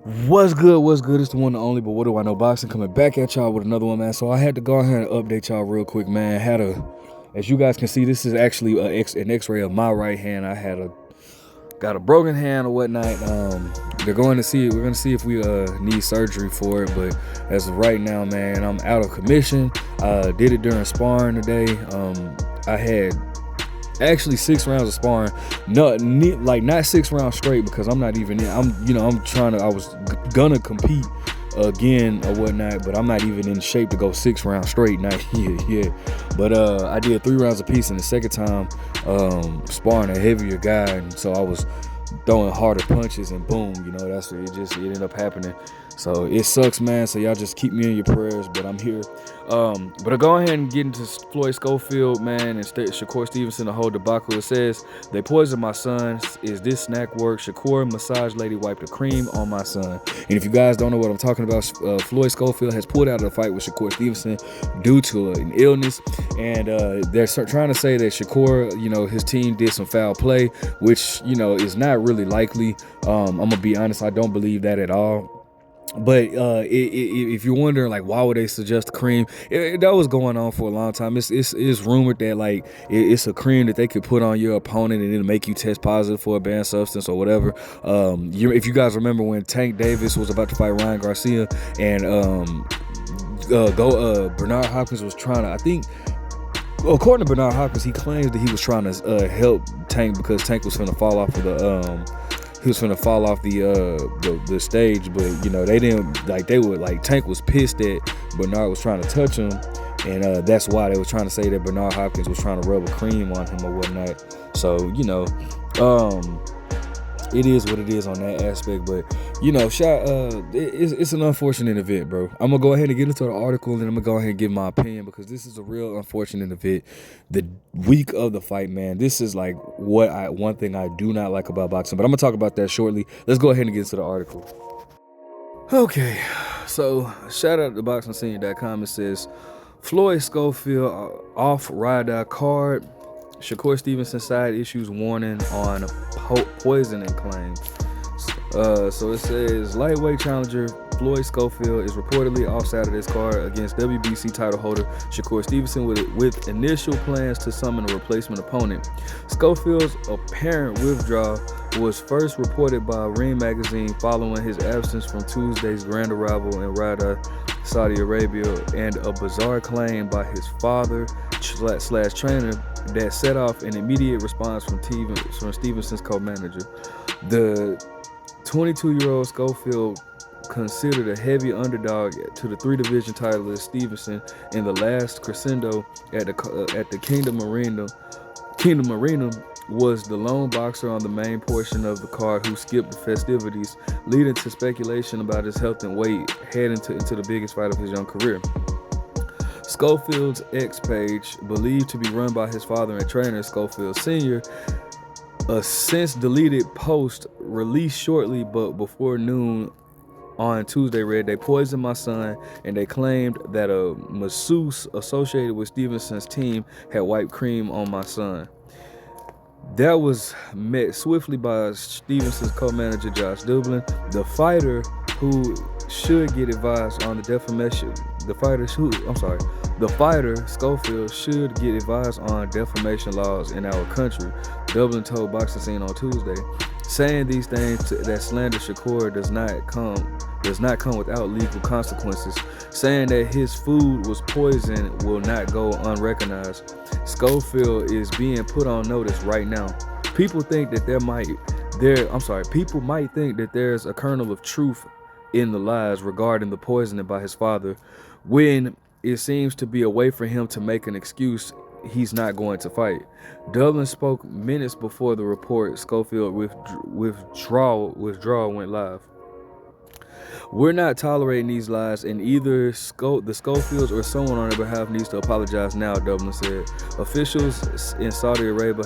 What's good? What's good? It's the one and only, but what do I know? Boxing coming back at y'all with another one, man. So I had to go ahead and update y'all real quick, man. As you guys can see, this is actually an X-ray of my right hand. Got a broken hand or whatnot. They're going to see it. We're going to see if we need surgery for it. But as of right now, man, I'm out of commission. Did it during sparring today. I had actually 6 rounds of sparring, not 6 rounds straight, because I'm not even in. I was gonna compete again or whatnot, but I'm not even in shape to go 6 rounds straight, not yet. But I did 3 rounds apiece, and the second time sparring a heavier guy, and so I was throwing harder punches, and boom, that's what it ended up happening. So it sucks, man. So y'all just keep me in your prayers, but I'm here. But I'll go ahead and get into Floyd Schofield, man, and Shakur Stevensons, the whole debacle. It says, they poisoned my son. Is this snack work? Shakur massage lady wiped the cream on my son. And if you guys don't know what I'm talking about, Floyd Schofield has pulled out of the fight with Shakur Stevenson due to an illness. And they're trying to say that Shakur, his team did some foul play, which, is not really likely. I'm going to be honest, I don't believe that at all. But if you're wondering, like, why would they suggest the cream, that was going on for a long time. It's rumored that it's a cream that they could put on your opponent and it'll make you test positive for a banned substance or whatever. If you guys remember when Tank Davis was about to fight Ryan Garcia, and Bernard Hopkins was trying to, I think, according to Bernard Hopkins, he claims that he was trying to help Tank because Tank was finna fall off of the stage, but they didn't, Tank was pissed that Bernard was trying to touch him, and that's why they were trying to say that Bernard Hopkins was trying to rub a cream on him or whatnot. So it is what it is on that aspect, but it's an unfortunate event, bro. I'm gonna go ahead and get into the article, and then I'm gonna go ahead and give my opinion, because this is a real unfortunate event. The week of the fight, man, this is like one thing I do not like about boxing, but I'm gonna talk about that shortly. Let's go ahead and get into the article. Okay, so shout out to BoxingSenior.com. It says, Floyd Schofield off ride card. Shakur Stevensons side issues warning on poisoning claims. So it says, lightweight challenger Floyd Schofield is reportedly off Saturday's card against WBC title holder Shakur Stevenson with initial plans to summon a replacement opponent. Schofield's apparent withdrawal was first reported by Ring magazine following his absence from Tuesday's grand arrival in Riyadh, Saudi Arabia, and a bizarre claim by his father / trainer that set off an immediate response from Stevenson's co-manager. The 22-year-old Schofield, considered a heavy underdog to the 3-division title of Stevenson in the last crescendo at the Kingdom Arena, was the lone boxer on the main portion of the card who skipped the festivities, leading to speculation about his health and weight heading into the biggest fight of his young career. Schofield's X page, believed to be run by his father and trainer, Schofield Snr, a since deleted post released shortly but before noon on Tuesday read, they poisoned my son, and they claimed that a masseuse associated with Stevenson's team had wiped cream on my son. That was met swiftly by Stevenson's co-manager Josh Dublin. The fighter should get advised on the defamation. The fighter Schofield should get advised on defamation laws in our country, Dublin told Boxing Scene on Tuesday, saying these things that slander Shakur does not come without legal consequences. Saying that his food was poisoned will not go unrecognized. Schofield is being put on notice right now. People might think that there's a kernel of truth in the lies regarding the poisoning by his father, when it seems to be a way for him to make an excuse he's not going to fight. Dublin spoke minutes before the report Schofield withdrawal went live. We're not tolerating these lies, and either the Schofields or someone on their behalf needs to apologize now, Dublin said. Officials in Saudi Arabia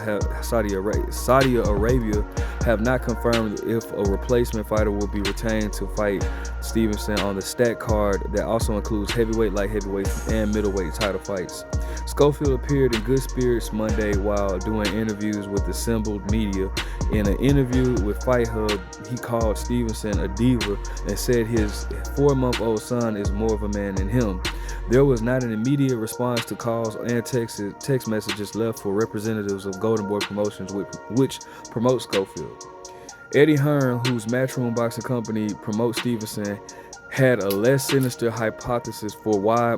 have not confirmed if a replacement fighter will be retained to fight Stevenson on the stacked card that also includes heavyweight, light heavyweight, and middleweight title fights. Schofield appeared in good spirits Monday while doing interviews with assembled media In an interview with Fight Hub, he called Stevenson a diva and said his 4-month-old son is more of a man than him. There was not an immediate response to calls and text messages left for representatives of Golden Boy Promotions, which promotes Schofield. Eddie Hearn, whose Matchroom Boxing company promotes Stevenson, had a less sinister hypothesis for why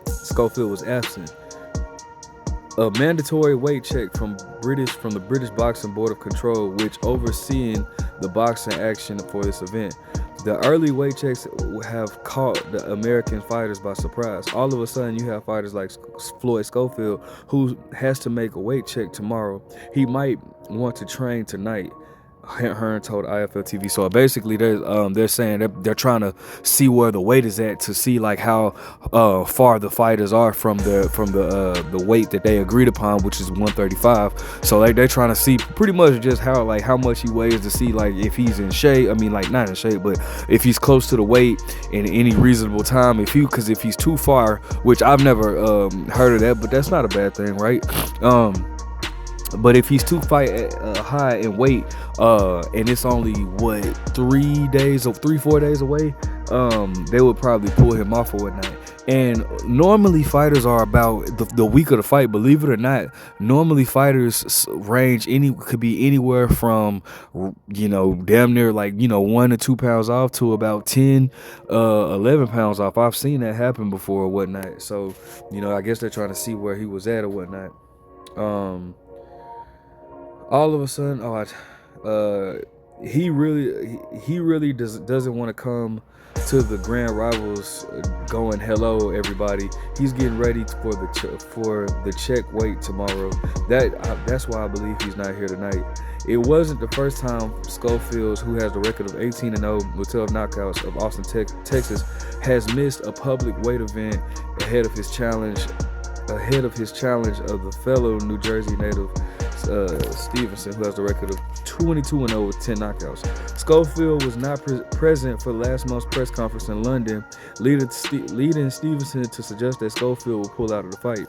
Schofield was absent. A mandatory weight check from the British Boxing Board of Control, which overseeing the boxing action for this event. The early weight checks have caught the American fighters by surprise. All of a sudden, you have fighters like Floyd Schofield, who has to make a weight check tomorrow. He might want to train tonight, Hearn told IFL TV. So basically, they're saying they're trying to see where the weight is at to see like how far the fighters are from the weight that they agreed upon, which is 135. So they're trying to see pretty much just how much he weighs to see like if he's in shape. I mean, like not in shape, but if he's close to the weight in any reasonable time. Because if he's too far, which I've never heard of that, but that's not a bad thing, right? But if he's too high in weight, and it's only 3-4 days away, they would probably pull him off for one night. And normally fighters are about the week of the fight. Believe it or not, normally fighters range could be anywhere from damn near 1 to 2 pounds off to about 10, 11 pounds off. I've seen that happen before or whatnot. So I guess they're trying to see where he was at or whatnot. All of a sudden, he really doesn't want to come to the Grand Rivals going hello everybody. He's getting ready for the check weight tomorrow. That's why I believe he's not here tonight. It wasn't the first time Schofield, who has the record of 18-0 with 12 knockouts of Austin, Texas, has missed a public weight event ahead of his challenge of the fellow New Jersey native Stevenson, who has the record of 22-0 with 10 knockouts. Schofield was not present for last month's press conference in London, leading Stevenson to suggest that Schofield will pull out of the fight.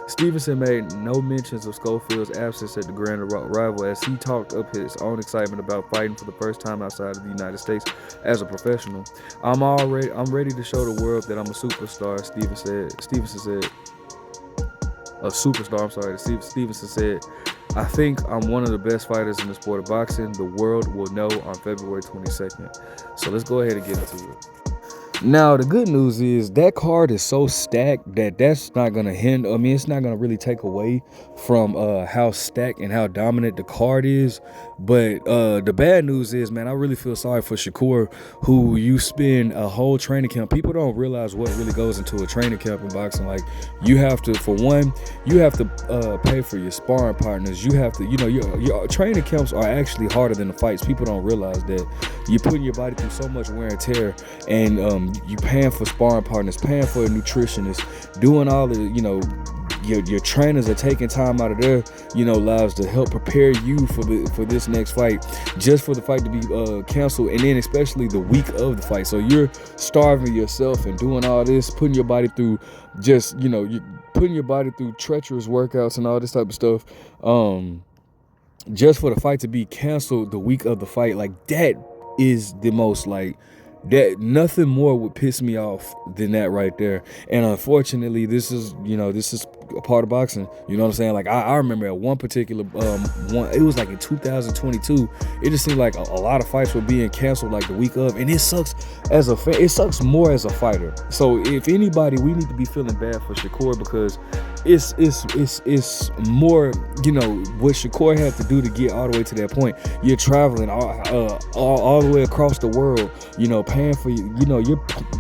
Stevenson made no mentions of Schofield's absence at the Grand Rival as he talked up his own excitement about fighting for the first time outside of the United States as a professional. I'm ready to show the world that I'm a superstar, Stevenson said. A superstar, I'm sorry. Stevenson said, I think I'm one of the best fighters in the sport of boxing. The world will know on February 22nd. So let's go ahead and get into it. Now, the good news is that card is so stacked that's not going to hinder. I mean, it's not going to really take away from how stacked and how dominant the card is. But the bad news is, man, I really feel sorry for Shakur, who you spend a whole training camp. People don't realize what really goes into a training camp in boxing. Like, you have to, for one, you have to pay for your sparring partners. You have to, your training camps are actually harder than the fights. People don't realize that. You're putting your body through so much wear and tear, and you paying for sparring partners, paying for a nutritionist, doing all the, your trainers are taking time out of their, lives to help prepare you for this next fight, just for the fight to be canceled, and then especially the week of the fight. So you're starving yourself and doing all this, putting your body through just, you're putting your body through treacherous workouts and all this type of stuff, just for the fight to be canceled the week of the fight. Like, that is the most, that nothing more would piss me off than that right there. And unfortunately, this is a part of boxing. You know what I'm saying? Like, I remember at one particular it was like in 2022. It just seemed like a lot of fights were being canceled like the week of, and it sucks as a fan. It sucks more as a fighter. So if anybody, we need to be feeling bad for Shakur, because it's more, what Shakur had to do to get all the way to that point. You're traveling all the way across the world, paying for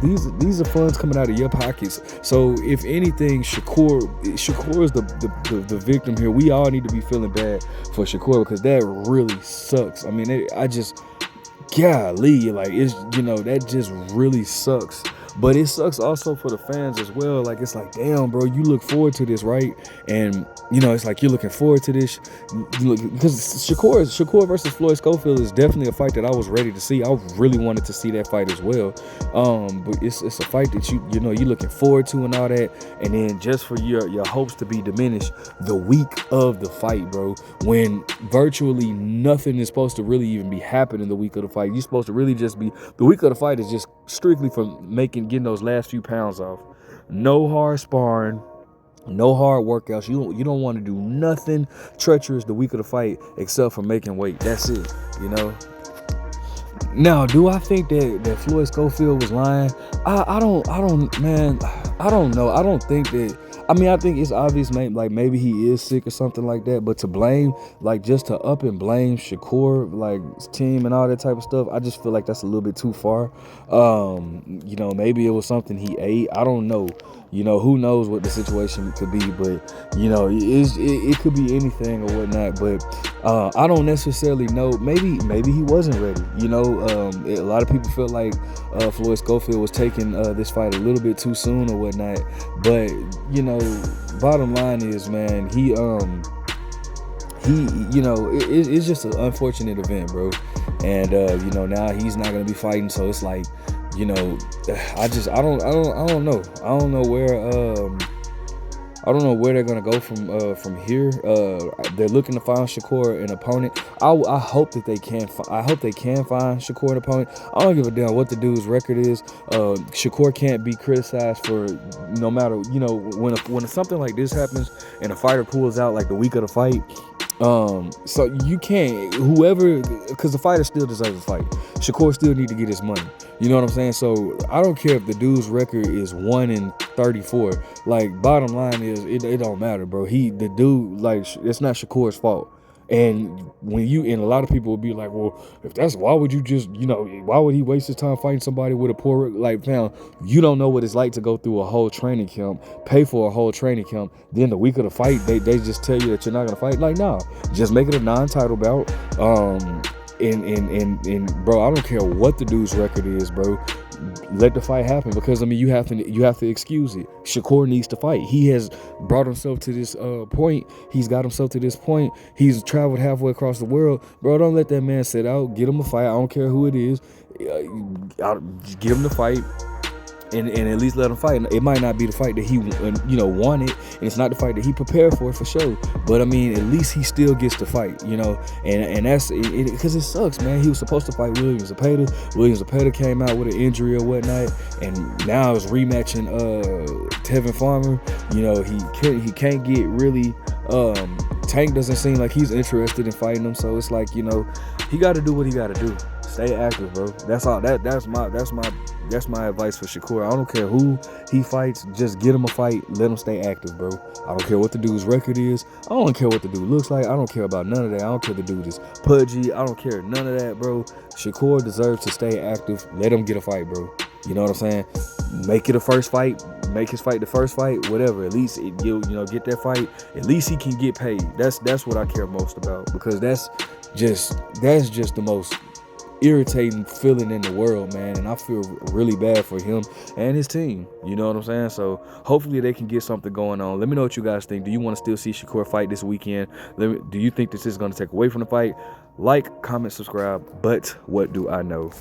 these are funds coming out of your pockets. So if anything, Shakur is the victim here. We all need to be feeling bad for Shakur, because that really sucks. I mean, golly, that just really sucks. But it sucks also for the fans as well. Like, it's like, damn, bro, you look forward to this, right? And it's like you're looking forward to this. Because Shakur versus Floyd Schofield is definitely a fight that I was ready to see. I really wanted to see that fight as well. But it's a fight that you're looking forward to and all that. And then just for your hopes to be diminished the week of the fight, bro, when virtually nothing is supposed to really even be happening the week of the fight. You're supposed to really just be, the week of the fight is just strictly for getting those last few pounds off. No hard sparring, no hard workouts. You don't want to do nothing treacherous the week of the fight except for making weight. That's it, Now, do I think that Floyd Schofield was lying? I don't know. I don't think that. I think it's obvious, maybe he is sick or something like that. But to blame, just to up and blame Shakur, his team and all that type of stuff, I just feel like that's a little bit too far. Maybe it was something he ate. I don't know. Who knows what the situation could be, but it could be anything or whatnot. But I don't necessarily know. Maybe he wasn't ready. A lot of people feel like Floyd Schofield was taking this fight a little bit too soon or whatnot. But bottom line is, man, it's just an unfortunate event, bro. And now he's not gonna be fighting, so it's like, I don't know. I don't know where they're gonna go from here. They're looking to find Shakur an opponent. I hope that they can. I hope they can find Shakur an opponent. I don't give a damn what the dude's record is. Shakur can't be criticized for, no matter, when something like this happens and a fighter pulls out like the week of the fight. So you can't, because the fighter still deserves a fight. Shakur still need to get his money. You know what I'm saying? So I don't care if the dude's record is 1-34. Bottom line is, it don't matter, bro. The dude, it's not Shakur's fault. And a lot of people will be like, well, if that's, why would you just, why would he waste his time fighting somebody with a poor, fam, you don't know what it's like to go through a whole training camp, pay for a whole training camp, then the week of the fight, they just tell you that you're not gonna fight. Nah, just make it a non-title bout. And bro, I don't care what the dude's record is, bro. Let the fight happen, because you have to excuse it. Shakur needs to fight. He has brought himself to this point. He's got himself to this point. He's traveled halfway across the world, bro. Don't let that man sit out. Get him a fight. I don't care who it is. Give him the fight. And at least let him fight. It might not be the fight that he wanted, and it's not the fight that he prepared for sure. But at least he still gets to fight, and that's it, because it sucks, man. He was supposed to fight William Zepeda. William Zepeda came out with an injury or whatnot, and now is rematching Tevin Farmer. He can't get really. Tank doesn't seem like he's interested in fighting him, so it's like, he got to do what he got to do. Stay active, bro. That's all. That's my advice for Shakur. I don't care who he fights. Just get him a fight. Let him stay active, bro. I don't care what the dude's record is. I don't care what the dude looks like. I don't care about none of that. I don't care if the dude is pudgy. I don't care none of that, bro. Shakur deserves to stay active. Let him get a fight, bro. You know what I'm saying? Make it a first fight. Make his fight the first fight. Whatever. At least get that fight. At least he can get paid. That's what I care most about, because that's just the most irritating feeling in the world, man. And I feel really bad for him and his team. You know what I'm saying? So hopefully they can get something going on. Let me know what you guys think. Do you want to still see Shakur fight this weekend? Do you think this is going to take away from the fight? Like, comment, subscribe. But what do I know?